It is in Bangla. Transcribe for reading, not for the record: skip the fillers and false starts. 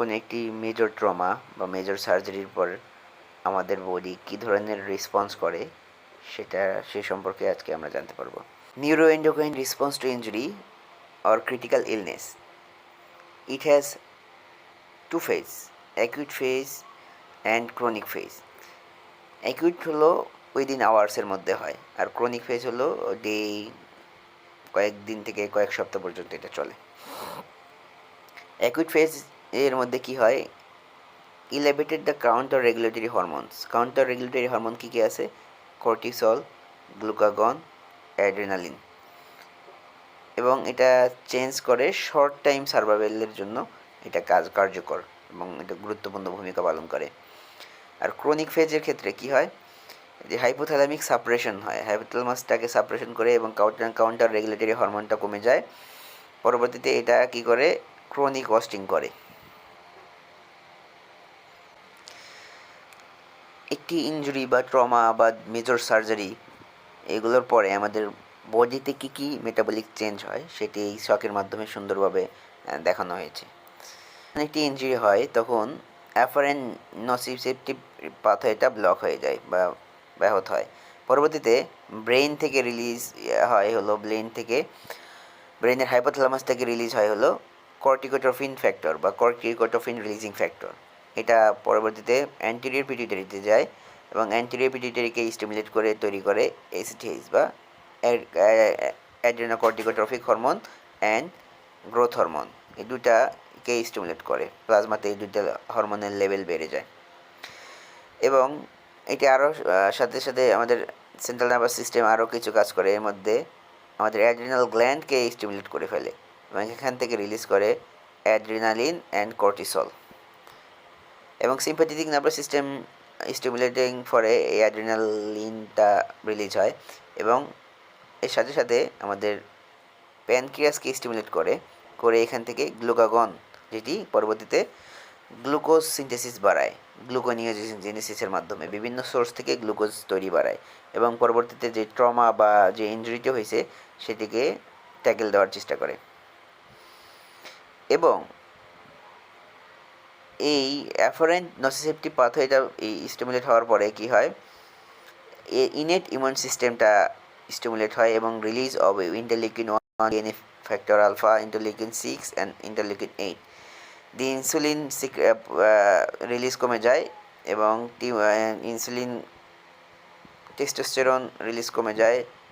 কোনো একটি মেজর ট্রমা বা মেজর সার্জারির পর আমাদের বডি কী ধরনের রেসপন্স করে সে সম্পর্কে আজকে আমরা জানতে পারবো। Neuroendocrine response to injury or critical illness. It has two phase, acute phase and chronic phase. Acute হলো উইদিন আওয়ার্সের মধ্যে হয়, আর ক্রনিক ফেজ হলো ডে, কয়েকদিন থেকে কয়েক সপ্তাহ পর্যন্ত এটা চলে। অ্যাকিউট ফেজ এর মধ্যে কি হয়, elevated the counter regulatory hormones. Counter regulatory hormone কী কী আছে? Cortisol, glucagon, adrenaline. এবং এটা চেঞ্জ করে শর্ট টাইম সার্ভাইভালের জন্য এটা কার্যকর এবং এটা গুরুত্বপূর্ণ ভূমিকা পালন করে। আর ক্রনিক ফেজের ক্ষেত্রে কি হয়, যে হাইপোথ্যালামিক সাপ্রেশন হয়, হাইপোথ্যালামাসটাকে সাপ্রেশন করে এবং কাউন্টার রেগুলেটরি হরমোনটা কমে যায়। পরবর্তীতে এটা কি করে, ক্রনিক ওয়াস্টিং করে। একটি ইনজুরি বা ট্রমা বা মেজর সার্জারি এগুলোর পরে আমাদের বডিতে কী কী মেটাবলিক চেঞ্জ হয় সেটি এই শকের মাধ্যমে সুন্দরভাবে দেখানো হয়েছে। একটি ইনজুরি হয় তখন অ্যাফারেন্ট নসিসেপটিভ পাথওয়েটা ব্লক হয়ে যায় বা ব্যাহত হয়। পরবর্তীতে ব্রেইন থেকে রিলিজ হয় হলো ব্রেইনের হাইপোথ্যালামাস থেকে রিলিজ হয় হলো কর্টিকোট্রফিন ফ্যাক্টর বা কর্টিকোট্রফিন রিলিজিং ফ্যাক্টর। এটা পরবর্তীতে অ্যান্টেরিয়র পিটুইটারিতে যায় এবং অ্যান্টেরিয়র পিটুইটারিকে স্টিমুলেট করে তৈরি করে এসিটিএইচ বা অ্যাড্রেনোকর্টিকোট্রফিক হরমোন অ্যান্ড গ্রোথ হরমোন। এই দুটাকে স্টিমুলেট করে, প্লাজমাতে এই দুইটা হরমোনের লেভেল বেড়ে যায়। এবং এটি আরও সাথে সাথে আমাদের সেন্ট্রাল নার্ভাস সিস্টেম আরও কিছু কাজ করে। এর মধ্যে আমাদের অ্যাড্রিনাল গ্ল্যান্ডকে স্টিমুলেট করে ফেলে এবং এখান থেকে রিলিজ করে অ্যাড্রিনালিন অ্যান্ড কর্টিসল। এবং সিম্প্যাথেটিক নার্ভাস সিস্টেম স্টিমুলেটিং ফরে এই অ্যাড্রিনালিনটা রিলিজ হয় এবং এর সাথে সাথে আমাদের প্যানক্রিয়াসকে স্টিমুলেট করে এখান থেকে গ্লুকাগন, যেটি পরবর্তীতে গ্লুকোজ সিনথেসিস বাড়ায়, গ্লুকোনিওজেনেসিসের মাধ্যমে বিভিন্ন সোর্স থেকে গ্লুকোজ তৈরি বাড়ায় এবং পরবর্তীতে যে ট্রমা বা যে ইনজুরিটি হয়েছে সেটিকে ট্যাকেল দেওয়ার চেষ্টা করে। এবং এই অ্যাফারেন্ট নসিসেপটিভ পাথওয়েটা এই স্টিমুলেট হওয়ার পরে কি হয়, ইনেট ইমিউন সিস্টেমটা স্টিমুলেট হয় এবং release of interleukin 1, DNA factor alpha, interleukin 6 and interleukin 8। The insulin release কমে যায় এবং ইনসুলিন টেস্টোস্টেরন রিলিজ কমে যায়